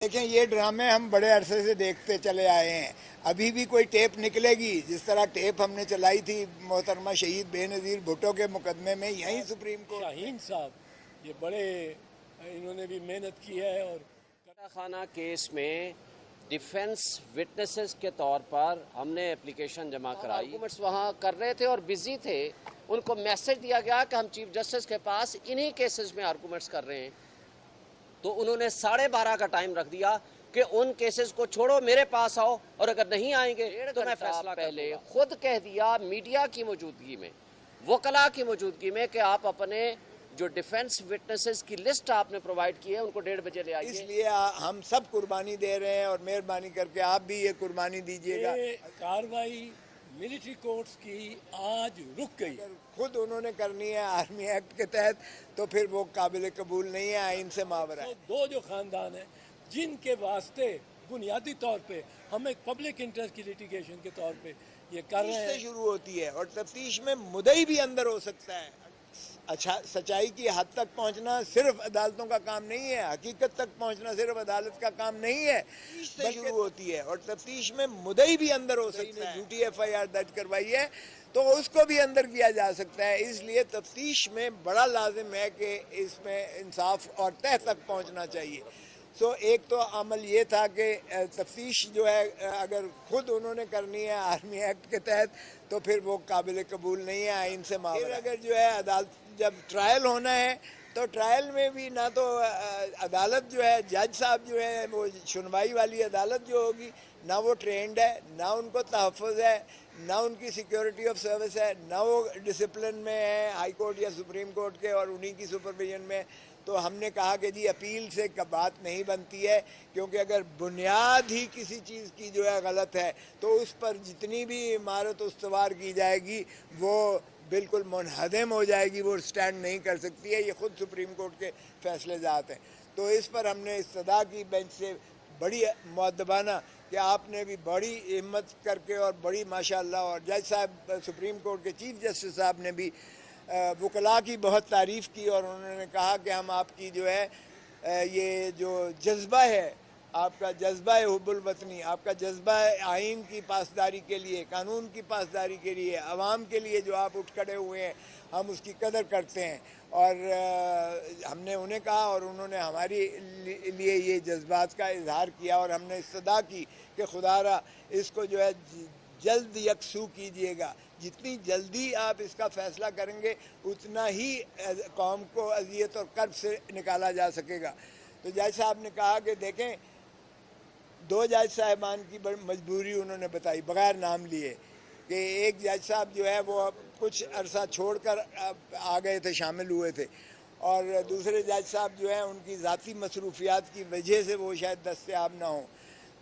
देखें, ये ड्रामे हम बड़े अरसे से देखते चले आए हैं। अभी भी कोई टेप निकलेगी, जिस तरह टेप हमने चलाई थी मोहतरमा शहीद बेनज़ीर भुट्टो के मुकदमे में, यहीं सुप्रीम कोर्ट शाहीन साहब ये बड़े इन्होंने भी मेहनत की है। और खाना केस में डिफेंस विटनेसेस के तौर पर हमने एप्लीकेशन जमा कराई। आर्गूमेंट्स वहाँ कर रहे थे और बिजी थे। उनको मैसेज दिया गया कि हम चीफ जस्टिस के पास इन्हीं केसेस में आर्गूमेंट्स कर रहे हैं, तो उन्होंने 12:30 का टाइम रख दिया कि उन केसेस को छोड़ो, मेरे पास आओ, और अगर नहीं आएंगे तो मैं फैसला पहले खुद कह दिया मीडिया की मौजूदगी में, वकला की मौजूदगी में, कि आप अपने जो डिफेंस विटनेसेस की लिस्ट आपने प्रोवाइड की है उनको 1:30 बजे ले आइए। इसलिए हम सब कुर्बानी दे रहे हैं और मेहरबानी करके आप भी ये कुर्बानी दीजिएगा। ये कार्रवाई मिलिट्री कोर्ट्स की आज रुक गई। अगर खुद उन्होंने करनी है आर्मी एक्ट के तहत तो फिर वो काबिल कबूल नहीं है, आइन से मावरा है। दो जो खानदान है जिनके वास्ते बुनियादी तौर पे हम एक पब्लिक इंटरेस्ट की लिटिगेशन के तौर पे ये कर रहे हैं, शुरू होती है और तफ्तीश में मुद्दई भी अंदर हो सकता है। अच्छा, सच्चाई की हद तक पहुंचना सिर्फ अदालतों का काम नहीं है, हकीकत तक पहुंचना सिर्फ अदालत का काम नहीं है, से शुरू होती है और तफ्तीश में मुद्दई भी अंदर हो सकता है। झूठी FIR दर्ज करवाई है तो उसको भी अंदर किया जा सकता है। इसलिए तफ्तीश में बड़ा लाजिम है कि इसमें इंसाफ और तह तक पहुंचना चाहिए। एक तो अमल ये था कि तफ्तीश जो है अगर खुद उन्होंने करनी है आर्मी एक्ट के तहत तो फिर वो काबिल कबूल नहीं है, आइन से मावरा। अगर जो है अदालत जब ट्रायल होना है तो ट्रायल में भी ना तो अदालत जो है, जज साहब जो है, वो सुनवाई वाली अदालत जो होगी, ना वो ट्रेंड है, ना उनको तहफ़्फ़ुज़ है, ना उनकी सिक्योरिटी ऑफ सर्विस है, ना वो डिसिप्लिन में है हाई कोर्ट या सुप्रीम कोर्ट के और उन्हीं की सुपरविजन में। तो हमने कहा कि जी अपील से बात नहीं बनती है, क्योंकि अगर बुनियाद ही किसी चीज़ की जो है गलत है तो उस पर जितनी भी इमारत उस्तवार की जाएगी वो बिल्कुल मुनहदम हो जाएगी, वो स्टैंड नहीं कर सकती है। ये खुद सुप्रीम कोर्ट के फैसले जाते हैं। तो इस पर हमने इस्तदा की बेंच से बड़ी मुअद्दबाना कि आपने भी बड़ी हिम्मत करके और बड़ी माशाअल्लाह, और जज साहब सुप्रीम कोर्ट के चीफ जस्टिस साहब ने भी वकला की बहुत तारीफ़ की और उन्होंने कहा कि हम आपकी जो है ये जो जज्बा है, आपका जज्बा है हुब्बुल वतनी, आपका जज्बा है आइन की पासदारी के लिए, कानून की पासदारी के लिए, अवाम के लिए जो आप उठ खड़े हुए हैं, हम उसकी कदर करते हैं। और हमने उन्हें कहा और उन्होंने हमारे लिए ये जज्बात का इजहार किया और हमने इस्तदा की कि खुदारा इसको जो है जल्द यकसू कीजिएगा। जितनी जल्दी आप इसका फ़ैसला करेंगे उतना ही कौम को अज़ियत और कर्ब से निकाला जा सकेगा। तो जज साहब ने कहा कि देखें, 2 जज साहिबान की बड़ी मजबूरी उन्होंने बताई बग़ैर नाम लिए, कि एक जज साहब जो है वो कुछ अरसा छोड़कर आ गए थे, शामिल हुए थे, और दूसरे जज साहब जो है उनकी ज़ाती मसरूफियात की वजह से वो शायद दस्तयाब ना हों।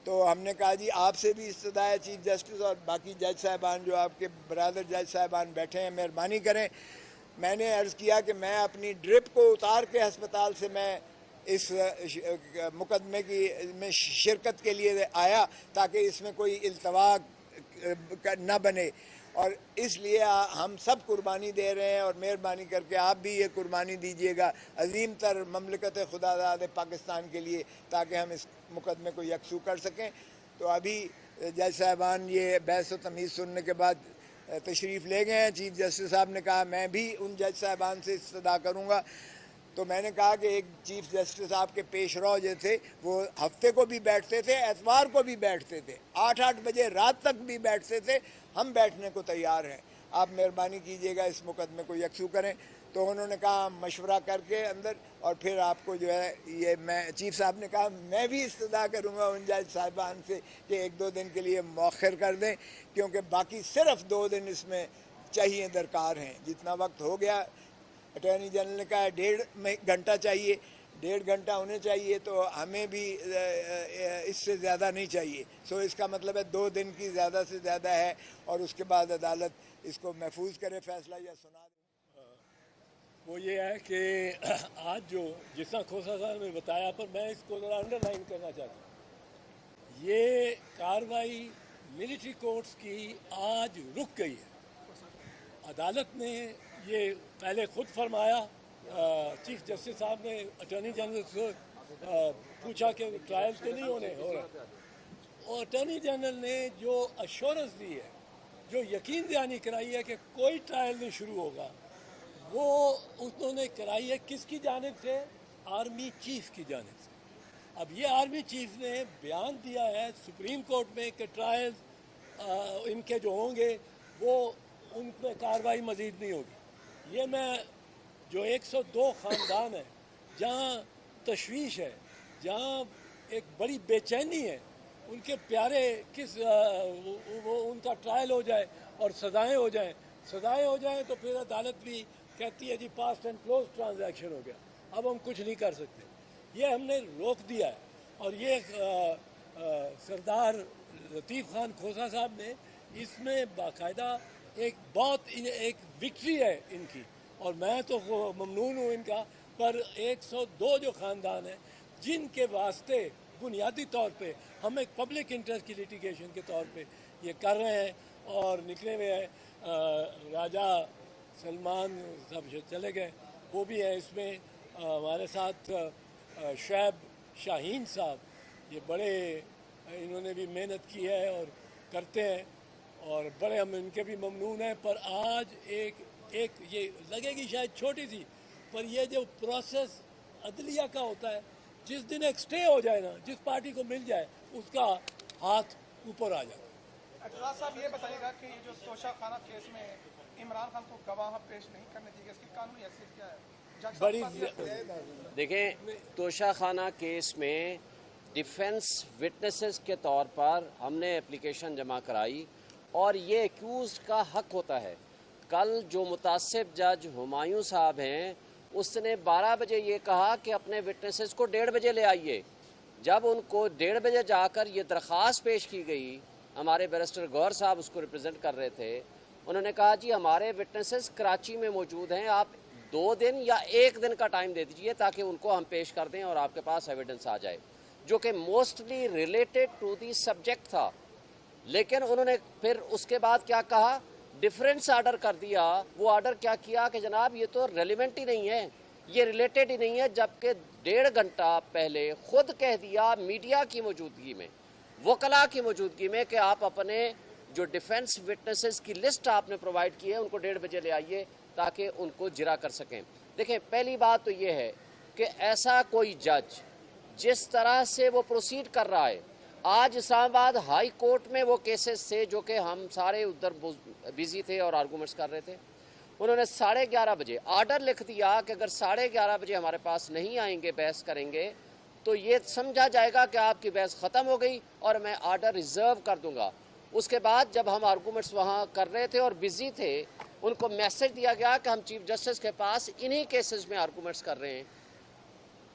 तो हमने कहा जी आपसे भी इस्तदा है चीफ जस्टिस और बाकी जज साहिबान जो आपके बरादर जज साहिबान बैठे हैं, मेहरबानी करें। मैंने अर्ज़ किया कि मैं अपनी ड्रिप को उतार के हस्पताल से मैं इस मुकदमे की में शिरकत के लिए आया ताकि इसमें कोई इल्तवा न बने, और इसलिए हम सब कुर्बानी दे रहे हैं और मेहरबानी करके आप भी ये कुर्बानी दीजिएगा अजीम तर ममलकत खुदादाद पाकिस्तान के लिए, ताकि हम इस मुकदमे को यकसू कर सकें। तो अभी जज साहबान ये बहस व तमीज़ सुनने के बाद तशरीफ़ ले गए हैं। चीफ जस्टिस साहब ने कहा मैं भी उन जज साहबान से इस्तदा करूँगा। तो मैंने कहा कि एक चीफ जस्टिस आपके पेश रो जो थे वो हफ्ते को भी बैठते थे, एतवार को भी बैठते थे, 8-8 बजे रात तक भी बैठते थे। हम बैठने को तैयार हैं, आप मेहरबानी कीजिएगा इस मुकदमे को यकसू करें। तो उन्होंने कहा मशवरा करके अंदर, और फिर आपको जो है ये मैं चीफ साहब ने कहा मैं भी इस्तदा करूँगा उन जज साहिबान से कि 1-2 दिन के लिए मौखर कर दें, क्योंकि बाकी सिर्फ 2 दिन इसमें चाहिए दरकार हैं। जितना वक्त हो गया, अटॉर्नी जनरल ने कहा 1.5 घंटा चाहिए, 1.5 घंटा होने चाहिए, तो हमें भी इससे ज़्यादा नहीं चाहिए। इसका मतलब है 2 दिन की ज़्यादा से ज़्यादा है, और उसके बाद अदालत इसको महफूज करे फैसला या सुना दे। वो ये है कि आज जो जितना खोसा साहब ने बताया, पर मैं इसको ज़रा अंडरलाइन करना चाहता हूँ, ये कार्रवाई मिलिट्री कोर्ट्स की आज रुक गई है। अदालत ने ये पहले खुद फरमाया, चीफ जस्टिस साहब ने अटॉर्नी जनरल से पूछा कि ट्रायल तो नहीं होने हो रहा, और अटॉर्नी जनरल ने जो अश्योरेंस दी है, जो यकीन दहानी कराई है कि कोई ट्रायल नहीं शुरू होगा, वो उन्होंने कराई है किसकी जानिब से? आर्मी चीफ की जानिब से। अब ये आर्मी चीफ ने बयान दिया है सुप्रीम कोर्ट में कि ट्रायल्स इनके जो होंगे वो उन पर कार्रवाई मजीद नहीं होगी। ये मैं जो 102 ख़ानदान है जहाँ तशवीश है, जहाँ एक बड़ी बेचैनी है, उनके प्यारे किस वो उनका ट्रायल हो जाए और सज़ाएँ हो जाएँ तो फिर अदालत भी कहती है जी पास्ट एंड क्लोज ट्रांजैक्शन हो गया, अब हम कुछ नहीं कर सकते। ये हमने रोक दिया है। और ये सरदार लतीफ़ खान खोसा साहब ने इसमें बाकायदा एक विक्ट्री है इनकी, और मैं तो ममनून हूँ इनका। पर 102 जो ख़ानदान है जिनके वास्ते बुनियादी तौर पे हम एक पब्लिक इंटरेस्ट की लिटिगेशन के तौर पे ये कर रहे हैं और निकले हुए हैं। राजा सलमान साहब चले गए, वो भी हैं इसमें। हमारे साथ शैब शाहीन साहब, ये बड़े इन्होंने भी मेहनत की है और करते हैं, और बड़े हम इनके भी ममनून हैं। पर आज एक ये लगेगी शायद छोटी सी, पर ये जो प्रोसेस अदलिया का होता है, जिस दिन एक स्टे हो जाए ना, जिस पार्टी को मिल जाए उसका हाथ ऊपर आ जाता है। अटला साहब ये बताइएगा कि ये जो तोशा खाना केस में इमरान खान को गवाह पेश नहीं करने दी गई, इसकी कानूनी हैसियत क्या है? बड़ी देखें, तोशा खाना केस में डिफेंस विटनेसेस के तौर पर हमने एप्लीकेशन जमा कराई, और ये एक्यूज़ का हक होता है। कल जो मुतासिब जज हुमायूं साहब हैं, उसने 12 बजे ये कहा कि अपने विटनेसेस को 1:30 बजे ले आइए। जब उनको 1:30 बजे जाकर ये दरख्वास्त पेश की गई, हमारे बैरिस्टर गौर साहब उसको रिप्रेजेंट कर रहे थे, उन्होंने कहा जी हमारे विटनेसेस कराची में मौजूद हैं, आप 2 दिन या 1 दिन का टाइम दे दीजिए ताकि उनको हम पेश कर दें और आपके पास एविडेंस आ जाए, जो कि mostly related to the subject था। लेकिन उन्होंने फिर उसके बाद क्या कहा, डिफरेंस आर्डर कर दिया। वो आर्डर क्या किया कि जनाब ये तो रेलिवेंट ही नहीं है, ये रिलेटेड ही नहीं है, जबकि 1.5 घंटा पहले खुद कह दिया मीडिया की मौजूदगी में, वकला की मौजूदगी में, कि आप अपने जो डिफेंस विटनेसेस की लिस्ट आपने प्रोवाइड की है उनको 1:30 बजे ले आइए ताकि उनको जिरा कर सकें। देखें, पहली बात तो ये है कि ऐसा कोई जज जिस तरह से वो प्रोसीड कर रहा है, आज इस्लामाबाद हाई कोर्ट में वो केसेस थे जो कि हम सारे उधर बिजी थे और आर्गूमेंट्स कर रहे थे, उन्होंने 11:30 बजे आर्डर लिख दिया कि अगर 11:30 बजे हमारे पास नहीं आएंगे, बहस करेंगे, तो ये समझा जाएगा कि आपकी बहस ख़त्म हो गई और मैं आर्डर रिजर्व कर दूंगा। उसके बाद जब हम आर्गूमेंट्स वहाँ कर रहे थे और बिजी थे, उनको मैसेज दिया गया कि हम चीफ जस्टिस के पास इन्हीं केसेस में आर्गूमेंट्स कर रहे हैं,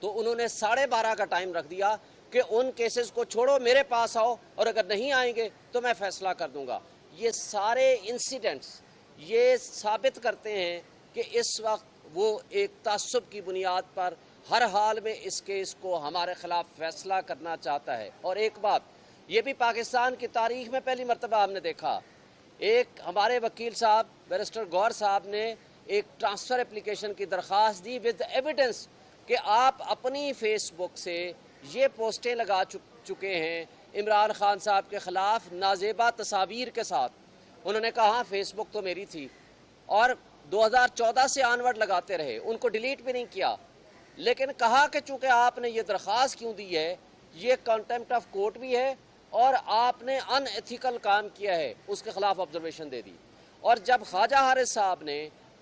तो उन्होंने 12:30 का टाइम रख दिया कि उन केसेस को छोड़ो, मेरे पास आओ, और अगर नहीं आएंगे तो मैं फैसला कर दूंगा। ये सारे इंसिडेंट्स ये साबित करते हैं कि इस वक्त वो एक तासुब की बुनियाद पर हर हाल में इस केस को हमारे खिलाफ फैसला करना चाहता है। और एक बात ये भी पाकिस्तान की तारीख में पहली मरतबा हमने देखा, एक हमारे वकील साहब बैरिस्टर गौर साहब ने एक ट्रांसफ़र एप्लीकेशन की दरख्वास्त दी विद एविडेंस कि आप अपनी फेसबुक से ये पोस्टें लगा चुके हैं इमरान खान साहब के ख़िलाफ़ नाजेबा तस्वीर के साथ। उन्होंने कहा फेसबुक तो मेरी थी, और 2014 से आनवर्ड लगाते रहे, उनको डिलीट भी नहीं किया, लेकिन कहा कि चूँकि आपने ये दरख्वास्त क्यों दी है, ये कंटेम्प्ट ऑफ कोर्ट भी है और आपने अनएथिकल काम किया है, उसके ख़िलाफ़ ऑब्जर्वेशन दे दी। और जब ख्वाजा हारिस साहब ने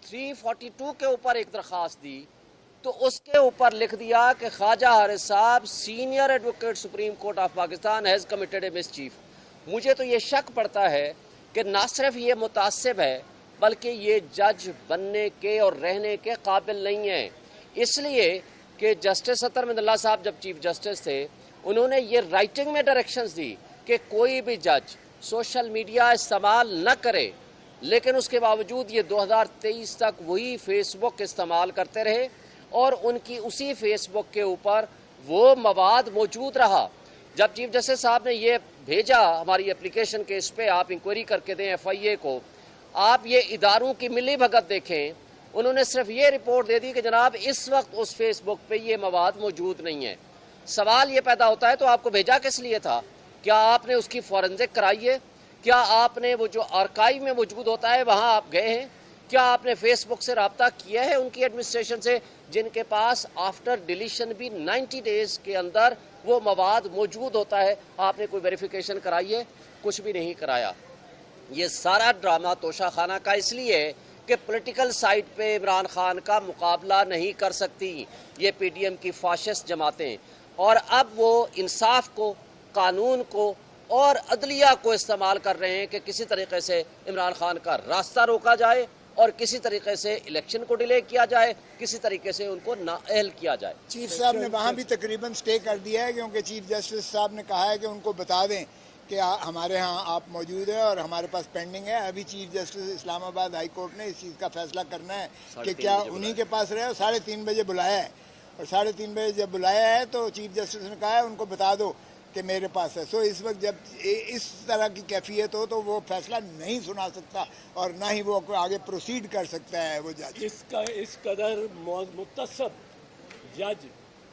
342 के ऊपर एक दरख्वास्त दी, तो उसके ऊपर लिख दिया कि ख्वाजा हारिस साहब senior advocate supreme court of Pakistan has committed A mischief. मुझे तो ये शक पड़ता है कि ना सिर्फ ये मुतासिब है बल्कि ये जज बनने के और रहने के काबिल नहीं है, इसलिए कि जस्टिस अतर अहमदुल्ला साहब जब चीफ जस्टिस थे, उन्होंने ये राइटिंग में डायरेक्शंस दी कि कोई भी जज सोशल मीडिया इस्तेमाल न करे, लेकिन उसके बावजूद ये 2023 तक वही फेसबुक इस्तेमाल करते रहे और उनकी उसी फेसबुक के ऊपर वो मवाद मौजूद रहा। जब चीफ जस्टिस साहब ने ये भेजा हमारी एप्लीकेशन के इस पे आप इंक्वायरी करके दें FIA को, आप ये इदारों की मिली भगत देखें, उन्होंने सिर्फ ये रिपोर्ट दे दी कि जनाब इस वक्त उस फेसबुक पे ये मवाद मौजूद नहीं है। سوال یہ پیدا ہوتا ہے تو آپ کو بھیجا کس لیے تھا؟ کیا آپ نے اس کی فورنزک کرائی ہے؟ کیا آپ نے وہ جو آرکائیو میں موجود ہوتا ہے وہاں آپ گئے ہیں؟ کیا آپ نے فیس بک سے رابطہ کیا ہے ان کی ایڈمنسٹریشن سے جن کے پاس آفٹر ڈیلیشن بھی 90 ڈیز کے اندر وہ مواد موجود ہوتا ہے؟ آپ نے کوئی ویریفیکیشن کرائی ہے؟ کچھ بھی نہیں کرایا. یہ سارا ڈرامہ توشہ خانہ کا اس لیے ہے کہ پولیٹیکل سائٹ پہ عمران خان کا مقابلہ نہیں کر سکتی یہ پی ڈی ایم کی فاشسٹ جماعتیں، اور اب وہ انصاف کو، قانون کو اور عدلیہ کو استعمال کر رہے ہیں کہ کسی طریقے سے عمران خان کا راستہ روکا جائے اور کسی طریقے سے الیکشن کو ڈیلے کیا جائے، کسی طریقے سے ان کو نااہل کیا جائے. چیف صاحب نے وہاں بھی تقریباً سٹے کر دیا ہے کیونکہ چیف جسٹس صاحب نے کہا ہے کہ ان کو بتا دیں کہ ہمارے ہاں آپ موجود ہیں اور ہمارے پاس پینڈنگ ہے. ابھی چیف جسٹس اسلام آباد ہائی کورٹ نے اس چیز کا فیصلہ کرنا ہے کہ کیا انہی کے پاس رہے، اور 3:30 بجے بلایا ہے، اور 3:30 بجے جب بلایا ہے تو چیف جسٹس نے کہا ہے ان کو بتا دو کہ میرے پاس ہے. سو اس وقت جب اس طرح کی کیفیت ہو تو وہ فیصلہ نہیں سنا سکتا اور نہ ہی وہ آگے پروسیڈ کر سکتا ہے وہ جج. اس قدر متصب جج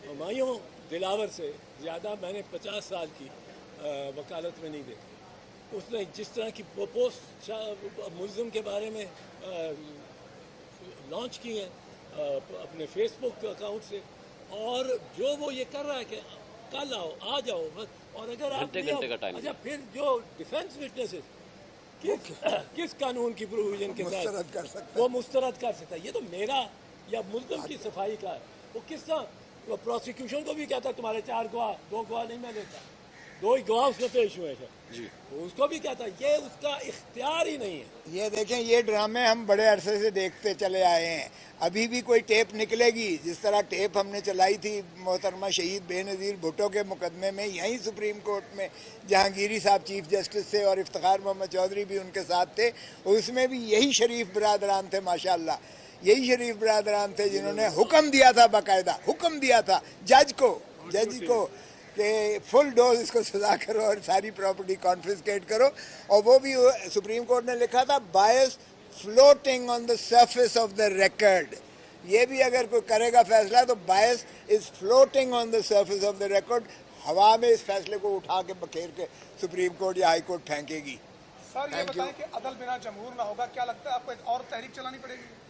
ہمایوں دلاور سے زیادہ میں نے 50 سال کی وکالت میں نہیں دیکھی. اس نے جس طرح کی پوسٹ ملزم کے بارے میں لانچ کی ہیں اپنے فیس بک اکاؤنٹ سے، اور جو وہ یہ کر رہا ہے کہ کل آؤ، آ جاؤ بس، اور اگر آپ گھنٹے کا ٹائم، اچھا پھر جو ڈیفینس وٹنسز کس قانون کی پروویژن کے ساتھ وہ مسترد کر سکتا ہے؟ یہ تو میرا یا ملزم کی صفائی کا ہے. وہ کس طرح وہ پروسیکیوشن کو بھی کہتا ہے تمہارے 4 گواہ 2 گواہ نہیں میں دیتا، 2 ہی گواہ اس میں پیش ہوئے تھے، اس کو بھی کہتا ہے. یہ اس کا اختیار ہی نہیں ہے. یہ دیکھیں یہ ڈرامے ہم بڑے عرصے سے دیکھتے چلے آئے ہیں. ابھی بھی کوئی ٹیپ نکلے گی جس طرح ٹیپ ہم نے چلائی تھی محترمہ شہید بے نظیر بھٹو کے مقدمے میں یہیں سپریم کورٹ میں، جہانگیری صاحب چیف جسٹس تھے اور افتخار محمد چودھری بھی ان کے ساتھ تھے. اس میں بھی یہی شریف برادران تھے، ماشاءاللہ یہی شریف برادران تھے جنہوں نے حکم دیا تھا، باقاعدہ حکم دیا تھا جج کو کہ فل ڈوز اس کو سزا کرو اور ساری پراپرٹی کانفسکیٹ کرو. اور وہ بھی سپریم کورٹ نے لکھا تھا bias floating on the surface of the record. یہ بھی اگر کوئی کرے گا فیصلہ تو bias is floating on the surface of the record, ہوا میں اس فیصلے کو اٹھا کے بکھیر کے سپریم کورٹ یا ہائی کورٹ پھینکے گی. سر یہ بتائیں کہ عدل بنا جمہور نہ ہوگا، کیا لگتا ہے آپ کو اور تحریک چلانی پڑے گی؟